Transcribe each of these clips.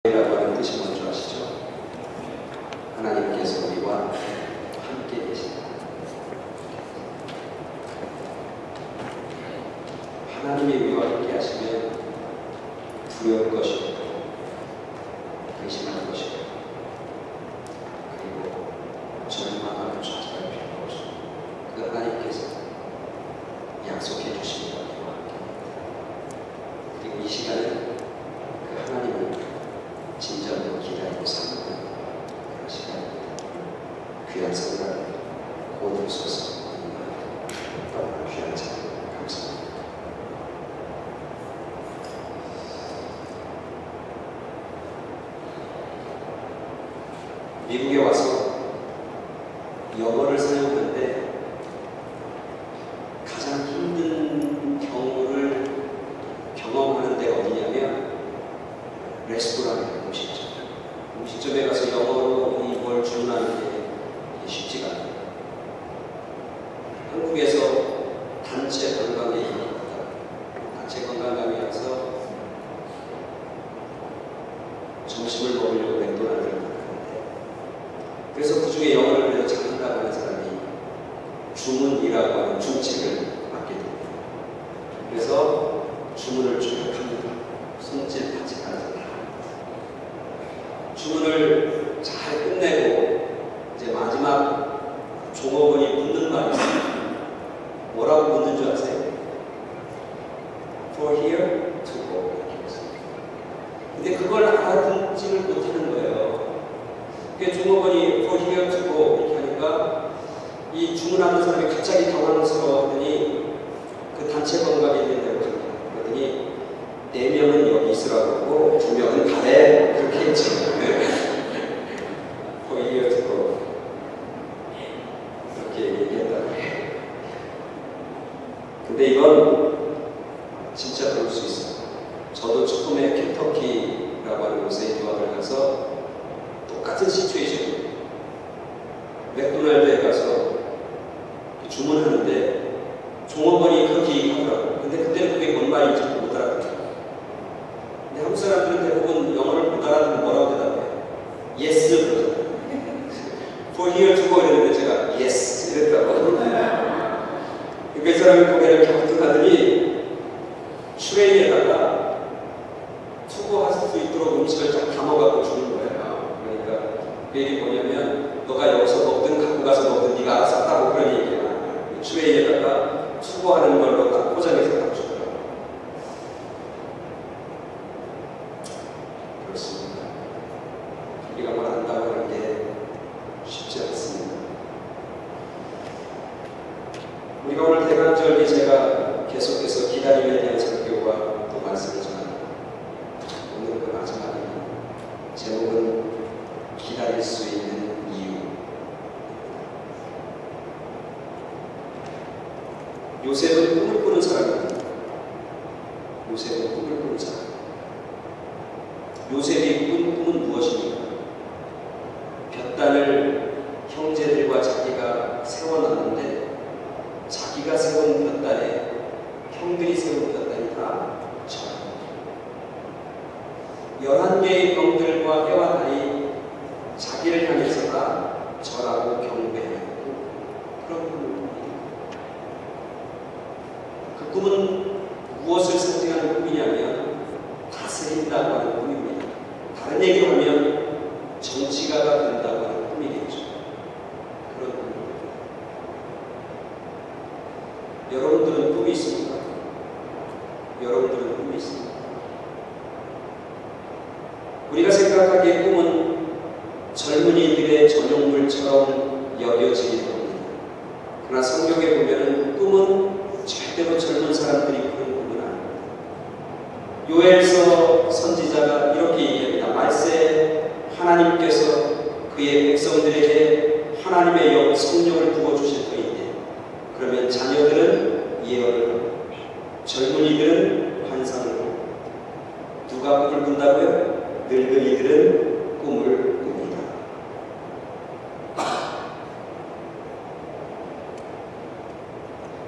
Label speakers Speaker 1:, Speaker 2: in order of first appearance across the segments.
Speaker 1: 라고 하는 뜻이 뭔지 아시죠? 하나님께서 우리와 함께 계신다. 하나님이 우리와 함께 하시면 두려울 것이고 의심할 것이고 그리고 절망하고 좌절할 필요가 없고 그 하나님께서 약속해 주십니다. 우리와 함께. 그리고 이 시간에 그 하나님을 진정으로 기다리고 사는 그런 시간입니다. 귀한 성가를 고들소서 귀한 찬양 감사합니다. 미국에 와서 영어를 사용하는데 가장 힘든 경우를 경험하는 데가 어디냐면 레스토랑이에요. 음식점에 가서 영어로 이걸 주문하는 게 쉽지가 않아요. 한국에서 단체 관광객이 있습니다. 단체 관광객이 와서 점심을 먹으려고 맥도날드를 갔는데 그래서 그 중에 영어를 그래도 잘한다고 하는 사람이 주문이라고 하는 중책을 맡게 됩니다. 그래서 주문을 쭉 합니다. 손짓 같이 가서 주문을 잘 끝내고 이제 마지막 종업원이 묻는 말이 뭐라고 묻는 줄 아세요? For here to go. 근데 그걸 알아듣지를 못하는 거예요. 그러니까 종업원이 For here to go 이렇게 하니까 이 주문하는 사람이 갑자기 당황스러워하더니 그 단체 관광에 있는 데로 그러더니 4명은 여기 있으라고 하고 2명은 가래 그렇게 했지. 거기에 듣고 그렇게 얘기했다고 해. 근데 이건 진짜 그럴 수 있어요. 저도 처음에 켄터키라고 하는 곳에 유학을 가서 똑같은 시츄에이션이에요. 맥도날드에 가서 주문하는데 종업원이 그렇게 얘기하더라고요. 근데 그때는 그게 뭔 말인지 못 알아듣더라고요. 근데 한국 사람들은 대부분 영어를 못 알아듣는 뭐라고 대답해요? Yes 그러잖아요. For here to go 이랬는데 제가 Yes 이랬다고. 그 사람이 고개를 갸우뚱하더니 트레이에다가 투고할 수 있도록 음식을 쫙 담아갖고 주는 거예요. 그러니까 그 얘기 뭐냐면 너가 여기서 먹든 갖고 가서 먹든 네가 알아서 하라고 그런 얘기야. 트레이에다가 투고하는 걸로 딱 포장해서 딱 주더라고요. 그렇습니다. 우리가 뭘 안다고 하는 게 쉽지 않습니다. 우리가 오늘 대간절기 제가 계속해서 기다림에 대한 설교와 또 말씀을 전합니다. 오늘 그 마지막입니다. 제목은 기다릴 수 있는 이유. 요셉은 꿈을 꾸는 사람입니다. 요셉은 꿈을 꾸는 사람. 요셉이 꾼 꿈은 무엇입니까? 볕단을 형제들과 자기가 세워놨는데 자기가 세운 볕단에 형들이 세운 볕단이 다 절합니다. 11개의 병들과 해와 달이 자기를 향해서 다 절하고 경배하고 그런 꿈입니다. 그 꿈은 무엇을 상징하는 꿈이냐면 다스린다고 하는 꿈입니다. 다른 얘기로 하면 정치가가 된다고 하는 꿈이겠죠. 그런 꿈입니다. 여러분들은 꿈이 있습니까? 여러분들은 꿈이 있습니까? 우리가 생각하기에 꿈은 젊은이들의 전용물처럼 여겨지기도 합니다. 그러나 성경에 보면 꿈은 절대로 젊은 사람들이 꾸는 꿈은 아닙니다. 요엘서 선지자가 이렇게 얘기합니다. 말세 하나님께서 그의 백성들에게 하나님의 성령을 부어주실 터인데 그러면 자녀들은 예언을 하고 젊은이들은 환상을 하고 누가 꿈을 꾼다고요? 늙은이들은 꿈을 꿉니다.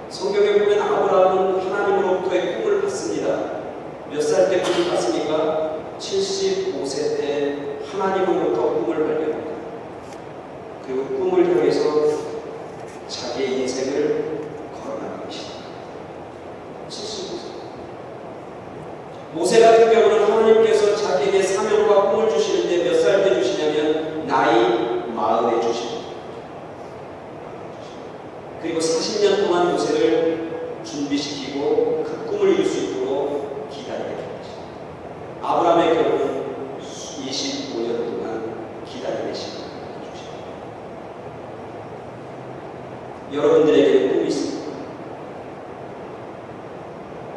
Speaker 1: 성경에 보면 아브라함은 하나님으로부터의 꿈을 받습니다. 몇 살 때 꿈을 받습니까? 75세 때 지키고 그 꿈을 이룰 수 있도록 기다리게 됩니다. 아브라함의 경우는 25년 동안 기다림의 시간을 주십니다. 여러분들에게 꿈이 있습니다.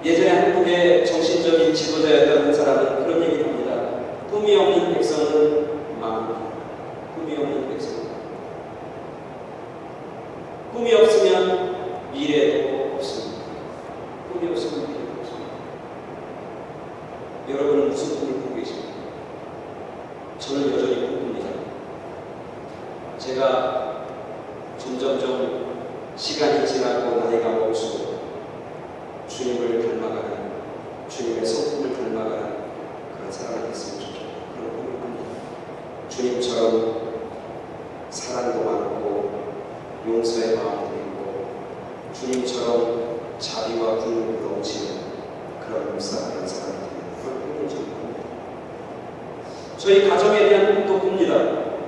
Speaker 1: 예전에 한국의 정신적인 지도자였던 한 사람은 그런 얘기를 합니다. 꿈이 없는 백성은 망합니다. 꿈이 없는 백성은 꿈이 없으면 미래도 없습니다. 꿈이 없으면 미래도 없습니다. 여러분은 무슨 꿈을 꾸고 계십니까? 저는 여전히 꿈꿉니다. 제가 점점점 시간이 지나고 나이가 먹을수록 주님을 닮아가는, 주님의 성품을 닮아가는 그런 사람이 됐으면 좋겠다. 그런 꿈을 꿉니다. 주님처럼 사랑도 많고 용서의 마음도 있고 주님처럼 자비와 분노로 넘치는 그런 목사, 그런 사람이 되는 그런 꿈을 저는 꿉니다. 저희 가정에 대한 꿈도 꿉니다.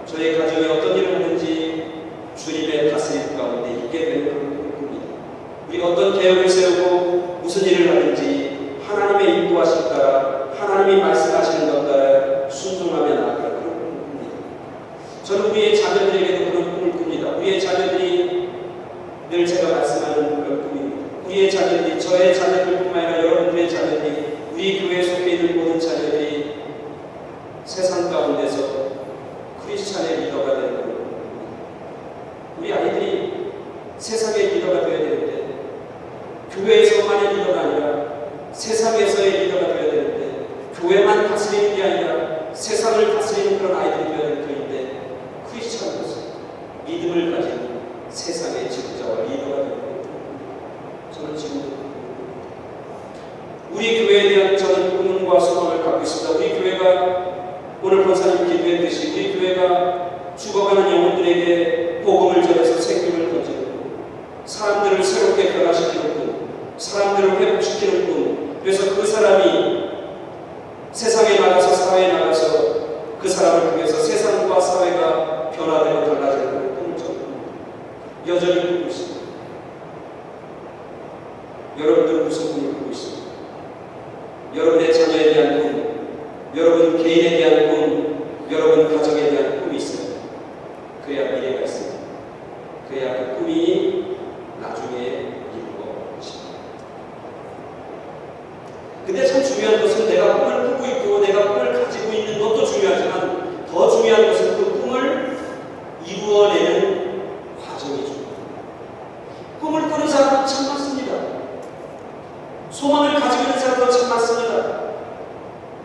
Speaker 1: 저희 가정에 어떤 일을 하는지 주님의 다스림 가운데 있게 되는 그런 꿈을 꿉니다. 우리가 어떤 계획을 세우고 무슨 일을 하든지 하나님의 인도하심 따라 하나님이 말씀하시는 것 따라 순종하며 나아갈 그런 꿈을 꿉니다. 저는 우리의 자녀들에게도 그런 꿈을 꿉니다. 우리의 자녀들이 늘 제가 말씀하는 그런 꿈입니다. 우리의 자녀들이, 저의 자녀들뿐만 아니라 여러분들의 자녀들이, 우리 교회에 속해 있는 모든 자녀들이 세상 가운데서 크리스찬의 리더가 되는 꿈을 꿉니다. 우리 아이들이 세상의 리더가 되어야 되는데 교회에서만의 리더가 아니라 세상에서의 리더가 되어야 되는데 교회만 다스리는 게 아니라 세상을 다스리는 그런 아이들이 되어야 될 터인데 크리스찬으로서 믿음을 가진 세상의 지도자와 리더가 되는 거예요. 저는 지금 우리 교회에 대한 저는 꿈과 소망을 갖고 있습니다. 우리 교회가 오늘 권사님 기도했듯이 우리 교회가 죽어가는 영혼들에게 복음을 전해서 생명을 던지는 꿈, 사람들을 새롭게 변화시키는 꿈, 사람들을 회복시키는 꿈, 그래서 그 사람이 세상에 나가서 사회에 나가서 그 사람을 통해서 세상과 사회가 변화되고 달라지는 그런 꿈을 저는 여전히 꾸고 있습니다. 여러분들은 무슨 꿈을 꾸고 있습니까? 여러분의 자녀에 대한 꿈, 여러분 개인에 대한 꿈, 여러분 가정에 대한 꿈이 있어요. 그래야 미래가 있습니다. 그래야 그 꿈이 나중에 이루어집니다. 근데 참 중요한 것은 내가 꿈을 꾸고 있고 내가 꿈을 가지고 있는 것도 중요하지만 더 중요한 것은 그 꿈을 이루어내는 과정이 중요합니다. 꿈을 꾸는 사람은 참 많습니다. 소망을 가지고 있는 사람도 참 많습니다.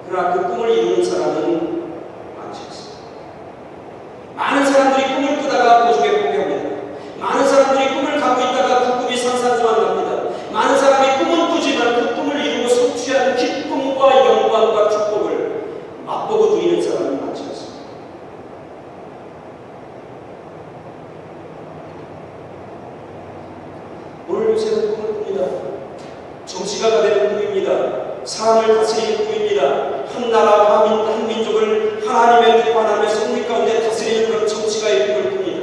Speaker 1: 그러나 그 꿈을 이루는 사람은 많지 않습니다. 많은 사람들이 꿈을 꾸다가 도중에 포기합니다. 많은 사람들이 꿈을 갖고 있다가 그 꿈이 산산조각납니다. 많은 사람이 꿈은 꾸지만 그 꿈을 이루고 성취하는 기쁨과 영광과 축복을 맛보고 누리는 사람은 많지 않습니다. 오늘 요새는 꿈을 꿉니다. 정치가가 되는 꿈입니다. 사람을 다스리는 꿈입니다. 한 나라와 한 민족을 하나님의 뜻과 하나님의 성리 가운데 다스리는 그런 정치가의 꿈을 꿉니다.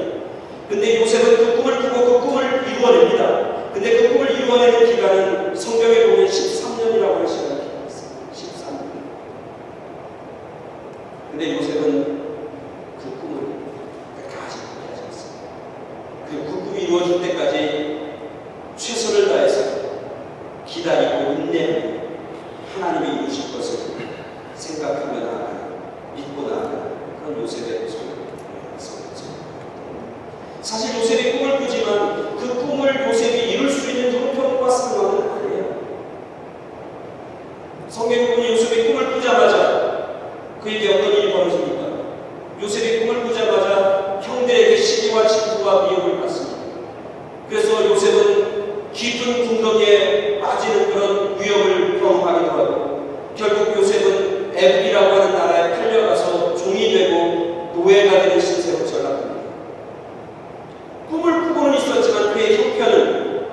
Speaker 1: 근데 요셉은 그 꿈을 꾸고 그 꿈을 이루어냅니다. 근데 그 꿈을 이루어내는 기간은 성경에 보면 13년이라고 하는 시간이 있습니다. 13년. 근데 요셉은 그 꿈을 끝까지 포기하지 않습니다. 그 꿈이 이루어질 때까지 최선을 다해서 기다리고 인내하며 하나님이 이루실 것을 생각하며 나아가는, 믿고 나아가는 그런 요셉의 모습을 사실 요셉이 꿈을 꾸지만 그 꿈을 요셉이 이룰 수 있는 형편과 상황은 아니에요. 성경에 보면 요셉이 꿈을 꾸자마자 그에게 어떤 일이 벌어집니까? 요셉이 꿈을 꾸자마자 형들에게 시기와 질투와 미움을 받습니다. 그래서 요셉은 깊은 궁덩이에 빠지는 그런 위협을 경험하기도 하고 결국 요셉은 애굽이라고 하는 나라에 팔려가서 종이 되고 노예가 되는 신세로 전락합니다. 꿈을 꾸고는 있었지만 그의 형편은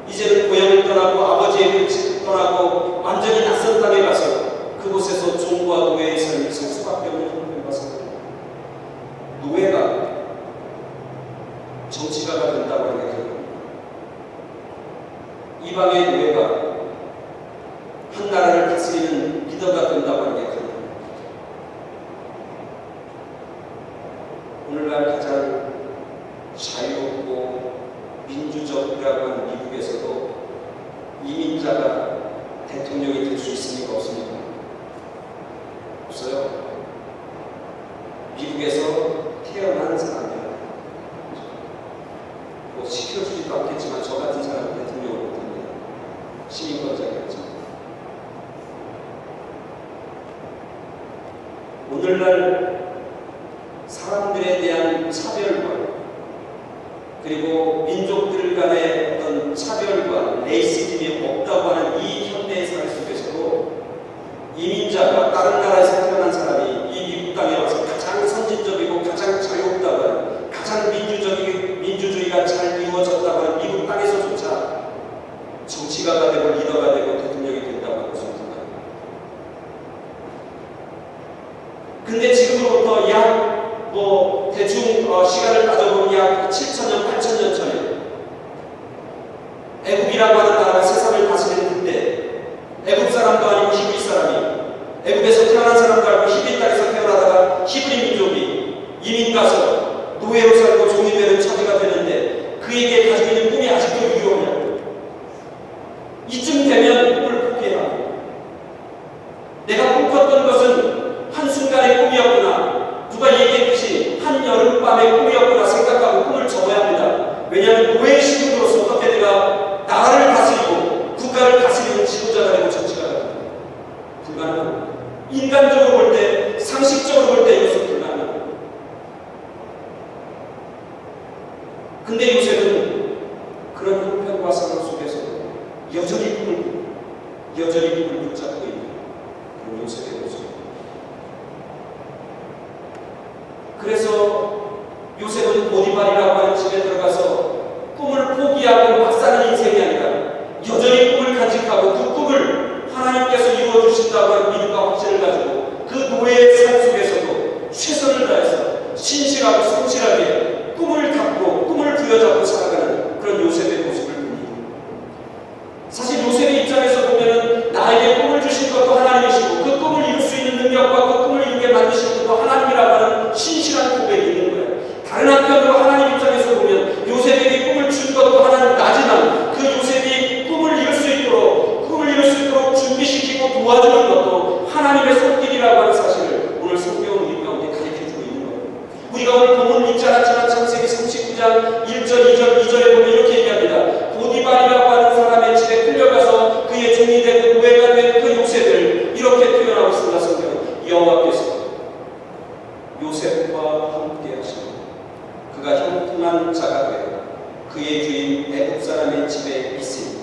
Speaker 1: 이제는 고향을 떠나고 아버지의 집을 떠나고 완전히 낯선 땅에 가서 한 나라를 다스리는 리더가 된다고 하는 게 가능합니다. 오늘날 가장 자유롭고 민주적이라고 하는 미국에서도 이민자가 대통령이 될 수 있습니까? 없습니까? 없어요. 미국에서 태어난 사람이야. 뭐 시켜주지도 않겠지만 저 같은 사람은 대통령을 못합니다. 시민권자겠죠. 오늘날 사람들에 대한 차별과 그리고 민족들 간의 어떤 차별과 레이시즘이 없다고 하는 이 현대의 사회 속에서도 이민자가 다른 나라에서 태어난 사람이 이 미국 땅에 와서 가장 선진적이고 가장 자유롭다고 하는 가장 민주주의가 잘 이루어졌다고 하는 미국 땅에서조차 정치가가 되고 리더가 되고 대통령이 된다고 하는 것을 생각합니다. 근데 지금으로부터 약 대충 시간을 따져보면 약 7,000년, 8,000년 전에 애굽이라고 하는 나라가 세상을 다스리는 그때 애굽 사람도 아니고 히브리 사람이 애굽에서 태어난 사람도 아니고 히브리 땅에서 태어나다가 히브리 민족이 이민 가서 노예로 살고 종이되는 처지가 되는데 그에게 가지고 있는 꿈이 아직도 유효하냐고. 이쯤 되면 꿈을 포기하고 내가 꿈꿨던 것은 한순간의 꿈이었구나. 누가 얘기했듯이 한 여름밤의 꿈이었구나 생각하고 꿈을 접어야 합니다. 왜냐하면 노예 신분으로서 어떻게 내가 나라를 다스리고 국가를 다스리는 지도자가 되고 정치가가 됩니다. 불가능합니다. 인간적으로 볼 때, 상식적으로 볼 때 이것은 불가능합니다. 근데 요새는 그런 형편과 상황 속에서 여전히 꿈을 붙잡고 있는 그런 요셉의 모습입니다. 그래서 요셉은 보디발이라고 하는 집에 들어가서 꿈을 포기하고 막 사는 인생이 아니라 여전히 꿈을 간직하고 그 꿈을 하나님께서 이루어주신다고 하는 믿음과 확신을 가지고 그 노예의 삶 속에서도 최선을 다해서 신실하고 성실하게 꿈을 갖고 꿈을 부여잡고 살아가는 그런 요셉의 모습을 봅니다. 사실 요셉의 입장에서 보면은 나에게 꿈을 주신 것도 하나님이시고 그 꿈을 이룰 수 있는 능력과 그 꿈을 이루게 만드신 것도 하나님이라고 하는 신실한 고백이 있는 거예요. 다른 한편으로 하나님 입장에서 보면 요셉에게 꿈을 준 것도 하나님 나지만 그 요셉이 꿈을 이룰 수 있도록 준비시키고 도와주는 것도 하나님의 손길이라고 하는 사실을 오늘 성경은 우리 가운데 가르쳐주고 있는 거예요. 우리가 오늘 본문 읽지 않았지만 창세기 39장 1절, 2절, 2절에 보면 이렇게 얘기합니다. 보디발이라고 하는 사람의 집에 끌려가서 그의 종이 되고 노예가 된 그 요셉을 이렇게 표현하고 있습니다. 성경은 여호와께서 요셉과 함께 하시고 그가 형통한 자가 되어 그의 주인 애굽 사람의 집에 있으니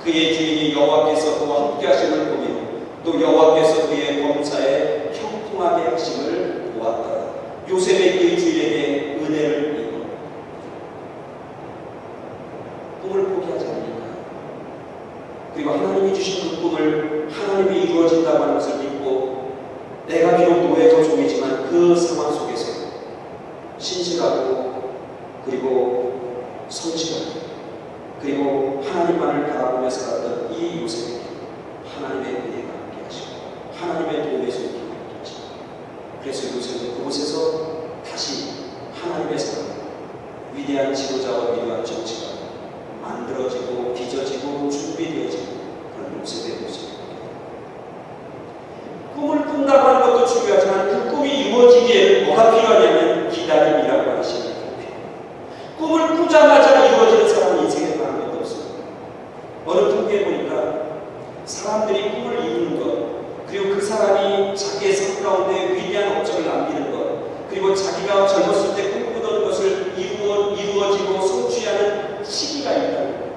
Speaker 1: 그의 주인이 여호와께서 그와 함께 하심을 보며 또 여호와께서 그의 범사에 형통하게 하심을 보았더라. 요셉의 그의 주인에게 은혜를 입어 꿈을 포기하지 않으니까 그리고 하나님이 주신 그 꿈을 하나님이 이루어진다고 하는 것을 믿고 내가 비록 노예고 종이지만 그 상황 속에서 신실하고 그리고 성실하고 그리고 하나님만을 바라보며 살았던 이 요셉에게 하나님의 은혜가 함께 하시고 하나님의 도움의 손길이 함께 하시고 그래서 요셉은 그곳에서 다시 하나님의 사랑 위대한 지도자와 위대한 정치가 만들어지고 빚어지고 준비되어지고 그런 요셉의 모습입니다. 꿈을 꾼다고 하는 것도 중요하지만 그 꿈이 이루어지기에는 뭐가 필요하냐면 기다림이라고 하는 시간이 필요해요. 꿈을 꾸자마자 이루어지는 사람은 인생에 다른 것도 없습니다. 어느 통계에 보니까 사람들이 꿈을 이루는 것 그리고 그 사람이 자기의 삶 가운데 위대한 업적을 남기는 것 그리고 자기가 젊었을 때 꿈꾸던 것을 이루어지고 성취하는 시기가 있다는 거예요.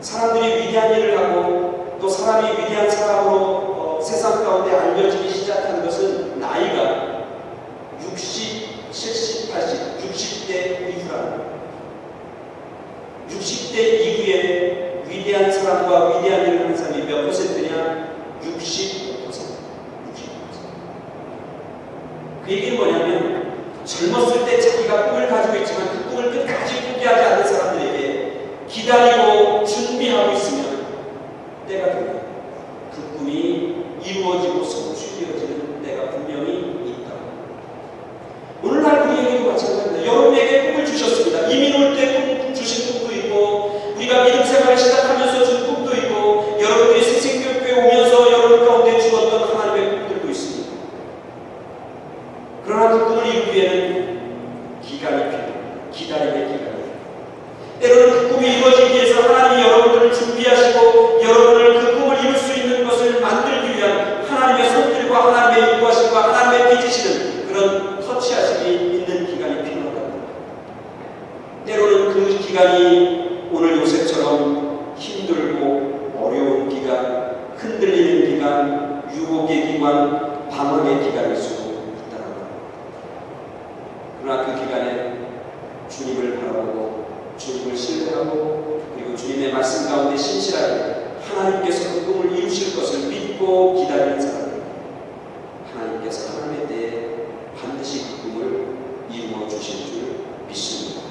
Speaker 1: 사람들이 위대한 일을 하고 또 사람이 위대한 사람으로 세상 가운데 알려지기 시작하는 것은 나이가 60, 70, 80, 60대 이후라는 거예요. 60대 이후에 위대한 사람과 위대한 일을 하는 사람이 몇 퍼센트냐? 65%. 그 얘기는 뭐냐면 젊었을 때 자기가 꿈을 가지고 있지만 그 꿈을 끝까지 포기하지 않는 사람들에게 기다리고 준비하고 있으면 때가 됩니다. 기간, 유혹의 기간, 방황의 기간일 수도 있다는 것. 그러나 그 기간에 주님을 바라보고 주님을 신뢰하고 그리고 주님의 말씀 가운데 신실하게 하나님께서 그 꿈을 이루실 것을 믿고 기다리는 사람입니다. 하나님께서 하나님의 때에 반드시 그 꿈을 이루어 주실 줄 믿습니다.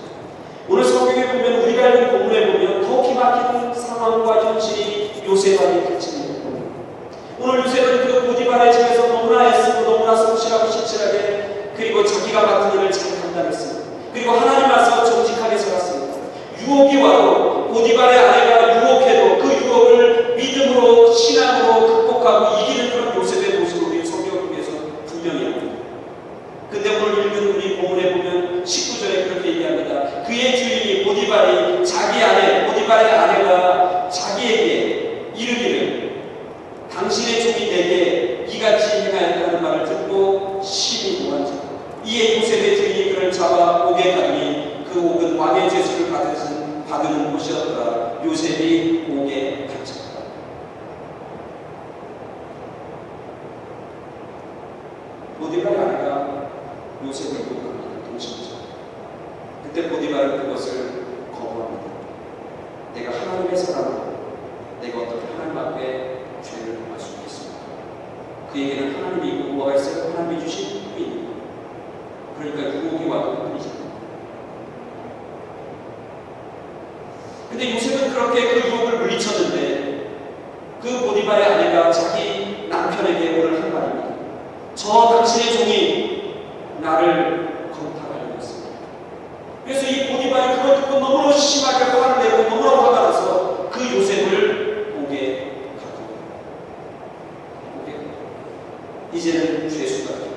Speaker 1: 오늘 성경에 보면 우리가 읽은 본문에 보면 더 기막힌 상황과 현실이 요셉에게 펼칩니다. 오늘 요셉은 그 보디발의 집에서 너무나 애쓰고 너무나 성실하고 신실하게 그리고 자기가 맡은 일을 잘 감당했습니다. 그리고 하나님 앞에서 정직하게 살았습니다. 유혹이 와도 보디발의 아내가 유혹해도 그 유혹을 믿음으로 신앙으로 극복하고 이기는 그런 요셉의 모습을 우리 성경을 통해서 분명히 합니다. 근데 오늘 읽은 우리 본문에 보면 19절에 그렇게 얘기합니다. 그의 주인이 보디발이 자기 아내, 보디발의 아내가 자기에게 이르기를 당신의 종이 내게 이같이 행하였다는 말을 듣고 심히 노한지라. 이에 요셉의 주인이 그를 잡아 옥에 가두니 그 옥은 왕의 죄수를 받는 곳이었더라. 요셉이 옥에 갇혔다. 보디발의 아내가 요셉을 유혹합니다. 동심자. 그때 보디발은 그것을 거부합니다. 내가 하나님의 사람으로 내가 어떻게 하나님 앞에 죄를 범할 수 있겠습니까? 그에게는 하나님이 있고 뭐가 있어요? 하나님이 주신 꿈이 있는 거예요. 그러니까 유혹이 와도 흔들리잖아요. 근데 요셉은 그렇게 그 유혹을 물리쳤는데 그 보디발의 아내가 자기 남편에게 오늘 한 말입니다. 저 당신의 종이 나를 거듭하게 했습니다. 그래서 이 보디발이 그걸 듣고 너무나 심하게 화를 내고 너무나 화가 나서 그 요셉을 옥에 이제는 죄수가 되고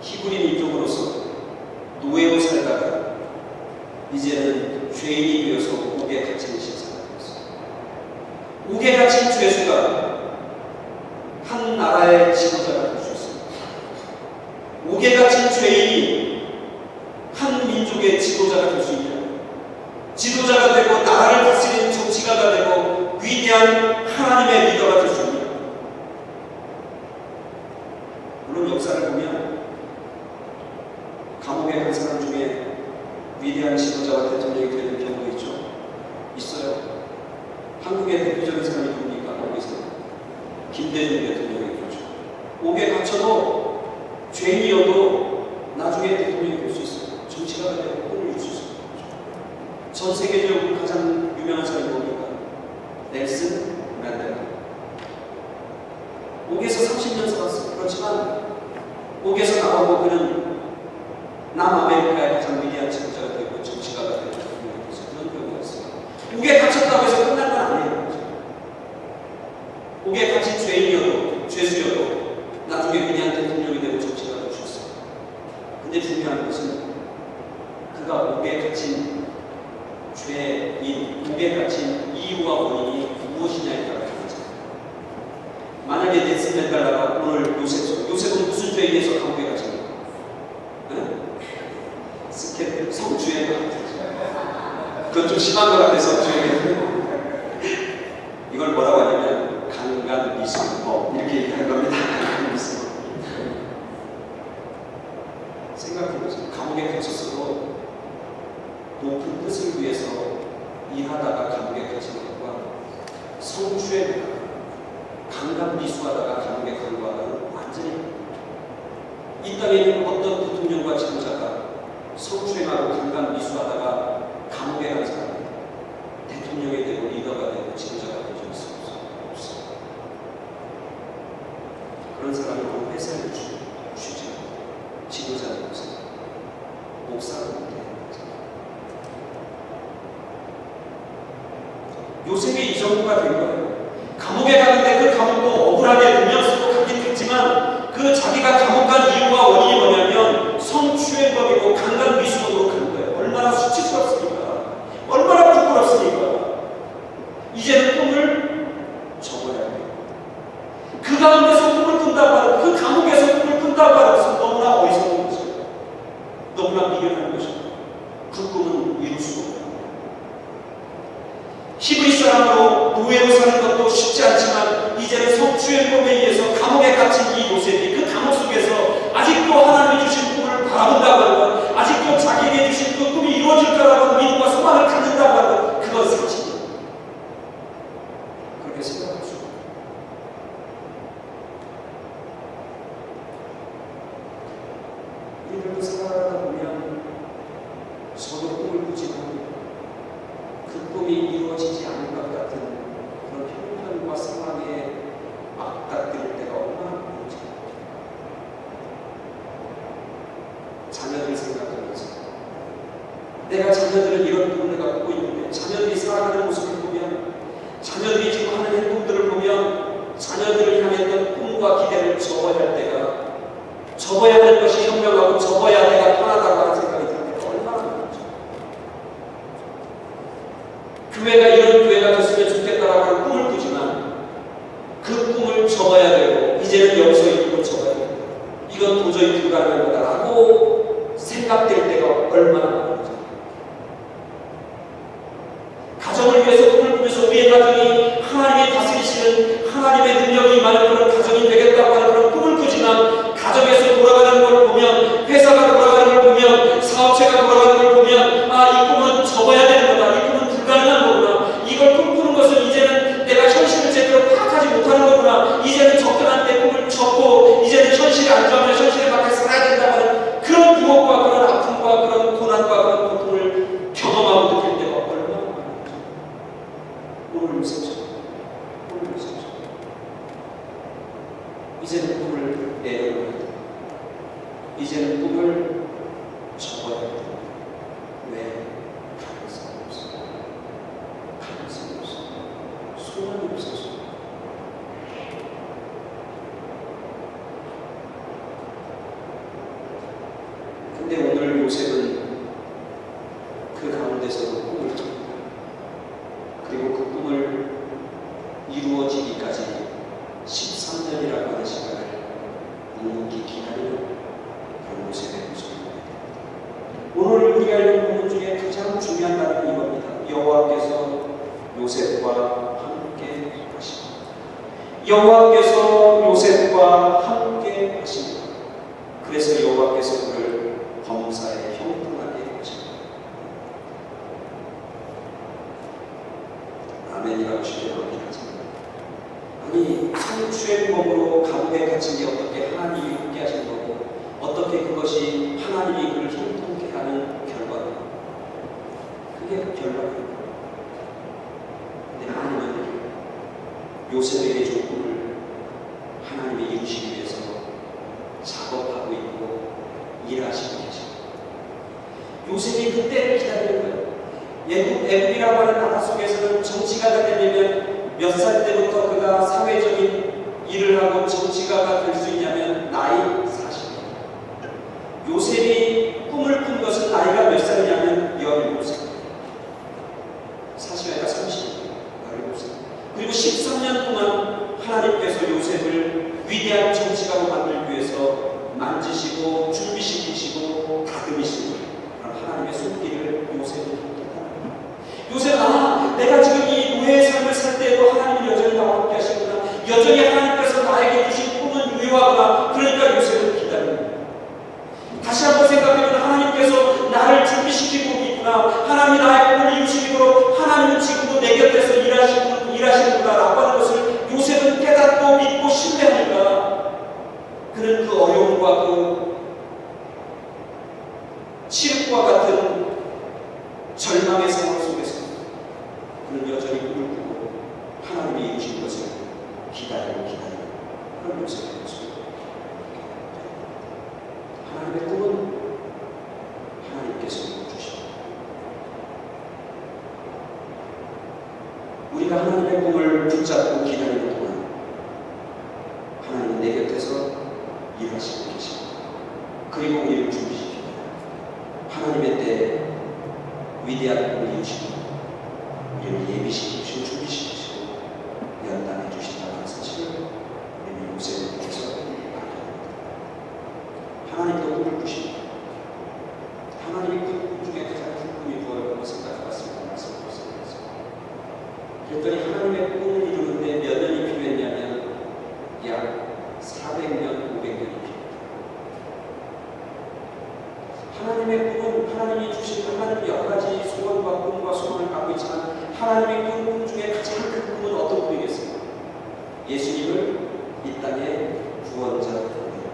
Speaker 1: 히브리 민족으로서 노예로 살다가 이제는 죄인이 되어서 옥에 갇힌 신사가 되었습니다. 옥에 갇힌 죄수가 한 나라의 지도자가 될 수 있습니다. 옥에 갇힌 죄인이 한 민족의 지도자가 될 수 있냐? 지도자가 되고 나라를 다스리는 정치가가 되고 위대한 하나님의 리더가 될 수 있냐? 물론 역사를 보면 감옥에 간 사람 중에 위대한 지도자와 대통령이 되는 경우도 있죠. 있어요. 한국의 대표적인 사람이 누굽니까? 거기서 김대중 대통령이 되죠. 옥에 갇혀도 죄인이어도 나중에 대통령이 될 수 있어요. 정치가가 되고 꿈을 이룰 수 있어요. 전 세계적으로 가장 유명한 사람이 뭡니까? 넬슨 만델라. 옥에서 30년 살았어요. 그렇지만 옥에서 나오고 그는 남아메리카의 가장 위대한 지도자가 되고 정치가가 되고 대통령이 돼서 그런 경우였어요. 옥에 갇혔다고 해서 끝난 건 아니에요. 옥에 갇힌 죄인이어도 죄수여도 나중에 위대한 대통령이 되고 정치가가 될 수 있어요. 근데 중요한 것은 그가 옥에 갇힌 죄인, 옥에 갇힌 이유와 원인이 무엇이냐에 따라 다르잖아요. 만약에 넬슨 만델라가 오늘 요셉은 무슨 죄에 의해서 감옥에 갇힙니까? 스캔들, 성주행. 그건 좀 심한 것 같아서 성주행. 이걸 뭐라고 하냐면 강간미수법 이렇게 얘기하는 겁니다. 강간미수법. 생각해보세요. 감옥에 갇혔어도 높은 뜻을 위해서 일하다가 감옥에 갇힌 것과 성추행하다가 강간미수하다가 감옥에 간 거와는 완전히 이 땅에 있는 어떤 대통령과 지도자가 성추행하고 강간미수하다가 감옥에 간 사람이 대통령이 되고 리더가 되고 지도자가 되지 없어요. 그런 사람이 꼭 회사를 주지 지도자는 없어요. 목사는 못해요. 요셉이 이 정도가 된 거예요. 감옥에 가는데 그 감옥도 억울하게 누명쓰고 가긴 했지만 그 자기가 감옥 간 이유와 원인이 뭐냐면 성추행범이고 강간미수범으로 가는 거예요. 얼마나 수치스럽습니까? 얼마나 부끄럽습니까? 이제는 꿈을 접어야 돼요. 그 가운데서 꿈을 꾼다고 하는 그 감옥에서 꿈을 꾼다고 하는 것은 너무나 어리석은 것이에요. 너무나 미련한 것이에요. 그 꿈은 이룰 수가 없다. 히브리 사람으로 노예로 사는 것도 쉽지 않지만 이제는 성추의 법에 의해서 감옥에 갇힌 이 요셉이 그 감옥 속에서 아직도 하나님이 주신 꿈을 바라본다고 하는 것, 아직도 자기에게 주신 그 꿈이 이루어질 거라고 하는 믿음과 소망을 갖는다고 하는 것, 그건 사실이에요. 그렇게 생각할 수 있어요. 우리들도 살아가다 보면 저도 꿈을 꾸지만 그 꿈이 이루어지지 않을 것 같은 그런 형편과 상황에 맞닥뜨릴 때가 얼마나 많은지 자녀들 생각하면서 내가 자녀들은 이런 꿈을 내가 꾸고 있는데 자녀들이 살아가는 모습을 보면 자녀들이 지금 하는 행동들을 보면 자녀들을 향했던 꿈과 기대를 접어야 할 때가 접어야 할 것이 현명하고 접어야 내가 편하다고 하는 생각이 들 때가 얼마나 많은지 교회가 이런 교회가 됐으면 좋겠다라고 하는 꿈을 꾸지만 그 꿈을 접어야 되고 이제는 여기서 이 꿈을 접어야 된다. 이건 도저히 불가능한 거다라고 생각될 때가 얼마나 많은지 가정을 위해서 꿈을 꾸면서 우리의 가정이 하나님의 다스리시는 하나님의 능력이 임하는 그런 가정이 되겠다고 하는 그런 꿈을 꾸지만 가정에서 돌아가는 걸 보면 회사가 돌아가는 걸 보면 사업체가 돌아가는 걸 보면 이 꿈은 접어야 되는 거다. 이 꿈은 불가능한 거구나. 이걸 꿈꾸는 것은 이제는 내가 현실을 제대로 파악하지 못하는 거구나. 이제는 적당한 내 꿈을 접고 이제는 현실이 안 좋으면 현실에 맞게 살아야 된다고 하는 그런 유혹과 그런 아픔과 그런 고난과 그런 고통을 경험하고 느낄 때가 얼마나 많은지 오늘 요셉처럼 이제는 꿈을 내려놓아야 돼. 이제는 꿈을 접어야 돼. 왜? 가능성이 없어. 가능성이 없어. 소원이 없어서. 근데 오늘 요셉은 그 가운데서도 꿈을 꿉니다. 그리고 그 꿈을 이루어지기까지 13년이라고 하는 시간을 묵묵히 기다리는 그런 요셉의 모습입니다. 오늘 우리가 읽은 본문 중에 가장 중요한 단어는 이겁니다. 여호와께서 요셉과 함께 하십니다. 여호와께서 요셉과 함께 하십니다. 그래서 여호와께서 그를 범사에 형통하게 하십니다. 아멘이라고 쉽게 말하긴 하지만 아니 성추의 법으로 감옥에 갇힌 게 어떻게 하나님이 함께 하신 거고 어떻게 그것이 하나님이 그를 형통케 하는 결과가 그게 그 결과입니다. 근데 하나님은 요셉에게 준 꿈을 하나님이 이루시기 위해서 작업하고 있고 일하시고 계십니다. 요셉이 그때를 기다리는 거예요. 애굽이라고 하는 나라 속에서는 정치가가 되려면 몇 살 때부터 그가 사회적인 일을 하고 정치가가 될 수 있냐면 나이 40살. 요셉이 꿈을 꾼 것은 나이가 몇 살이냐면 17살. 사실 나이가 30살, 17살. 그리고 13년 동안 하나님께서 요셉을 위대한 정치가로 만들기 위해서 만지시고 준비시키시고 다듬으시고 하나님의 손길을 요셉을 요셉 내가 지금 이 노예의 삶을 살 때에도 하나님은 여전히 나와 함께 하시구나. 여전히 하나님께서 나에게 주신 꿈은 유효하구나. 그러니까 요셉을 기다립니다. 다시 한번 생각해보면 하나님께서 나를 준비시키고 있구나. 하나님이 나의 꿈을 이루시기로 하나님은 지금도 내 곁에서 일하시는구나 라고 하는 것을 요셉은 깨닫고 믿고 신뢰하니까 그는 그 어려움과 그 칠흑과 같은 절망의 상황 속에서 그는 여전히 꿈을 꾸고 하나님이 이루신 것을 기다리고 그런 요셉의 모습입니다. 하나님의 꿈은 하나님께서 이루어주십니다. 우리가 하나님의 꿈을 붙잡고 기다리는 동안 하나님은 내 곁에서 일하시고 계십니다. 그리고 우리를 준비시킵니다. 하나님의 때에 위대한 꿈을 이루시고 우리를 예비시키시고 준비시키시고 연단해 주신다는 사실을 우리는 요셉을 통해서 알게 됩니다. 하나님도 꿈을 꾸십니다. 하나님이 꿈 중에 가장 큰 꿈이 무엇이라고 생각해봤습니다. 말씀드렸습니다. 그랬더니 하나님의 꿈을 이루는데 몇 년이 필요했냐면 약 400년, 500년이 필요했다. 하나님의 꿈은 하나님이 주신 하나님 여러 가지 소원과 꿈과 소망을 갖고 있지만 하나님의 꿈 중에 가장 큰 꿈은 어떤 꿈이겠어요? 예수님을 이 땅에 구원자로 보내요.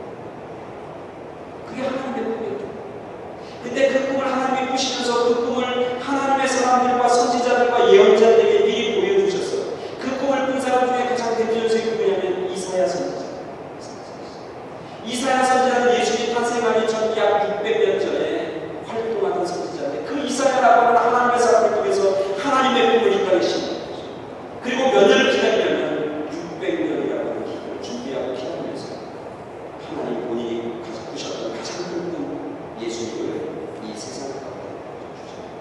Speaker 1: 그게 하나님의 꿈이었죠. 근데 그 꿈을 하나님이 꾸시면서 그 꿈을 하나님의 사람들과 선지자들과 예언자들에게 미리 보여주셨어요. 그 꿈을 꾼 사람 중에 가장 대표적인 누구냐면 이사야 선지자. 이사야 선지자는 예수님 탄생하기 전 약 600년 전에 활동하던 선지자인데 그 이사야라고 하는 하나님의 사람을 통해서 하나님의 꿈을 이 땅에 심은 거죠. 그리고 몇 년을 기다리냐면 600년이라고 하는 기간을 준비하고 기다리면서 하나님 본인이 꾸셨던 가장 큰 꿈 예수님을 이 세상 가운데 주셨습니다.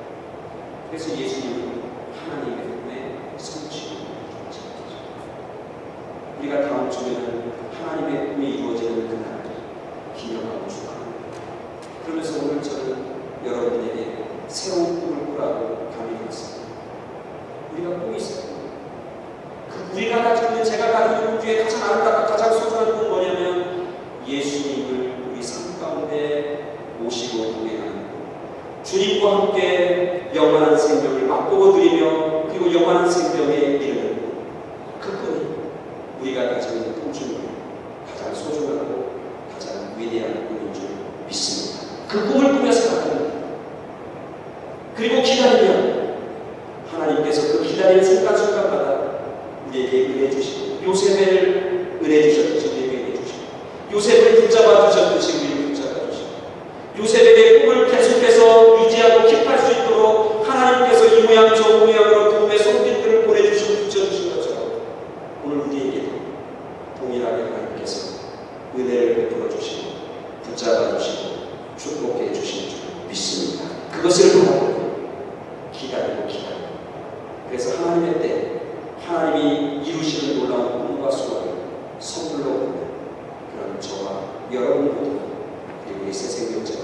Speaker 1: 그래서 예수님은 하나님의 꿈의 성취를 주셨습니다. 우리가 다음 주에는 하나님의 꿈이 이루어지는 그날 기념하고 축하합니다. 그러면서 오늘 저는 여러분에게 새로운 꿈을 꾸라고 감히 했습니다. 우리가 꿈이 있어요. 우리가 가지고 있는 제가 가지고 있는 꿈 중에 가장 아름답고 가장 소중한 꿈은 뭐냐면 예수님을 우리 삶 가운데 모시고 동행하는 꿈. 주님과 함께 영원한 생명을 맛보고 누리며 그리고 영원한 생명에 이르는 꿈. 그 꿈이 우리가 가지고 있는 꿈 중에 가장 소중하고 가장 위대한 꿈인 줄 믿습니다. 그 꿈을 꾸면서 나갑니다. 그리고 기다리면 하나님께서 그 기다리는 순간순간마다 우리에게 은혜 주시고 요셉을 은혜 주셨듯이 우리에게 은혜 주시고 요셉을 붙잡아 주셨듯이 우리를 붙잡아 주시고 요셉에게 꿈을 계속해서 유지하고 킵할 수 있도록 하나님께서 이 모양 저 모양으로 도움의 손길들을 보내주시고 붙여주신 것처럼 오늘 우리에게도 동일하게 하나님께서 은혜를 베풀어 주시고 붙잡아 주시고 축복해 주신 줄 믿습니다. 그것을 바라보고 기다리고 그래서 하나님의 때 하나님이 이루시는 놀라운 꿈과 소원을 선물로 받는 그런 저와 여러분 모두 그리고 이 새생명체